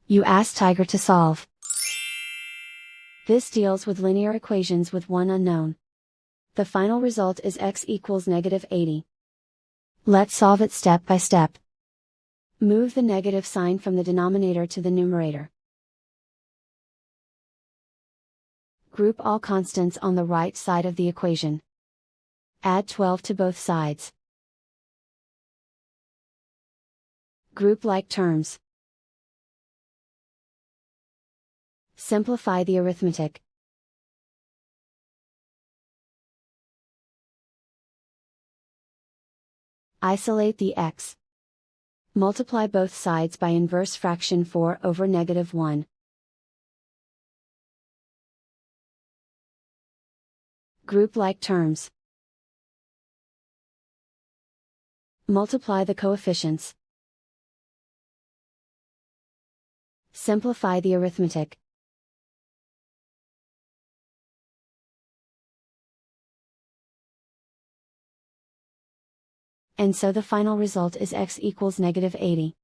You ask Tiger to solve. This deals with linear equations with one unknown. The final result is x equals -80. Let's solve it step by step. Move the negative sign from the denominator to the numerator. Group all constants on the right side of the equation. Add 12 to both sides. Group like terms. Simplify the arithmetic. Isolate the x. Multiply both sides by inverse fraction 4 over -1. Group like terms. Multiply the coefficients. Simplify the arithmetic. And so the final result is x equals -80.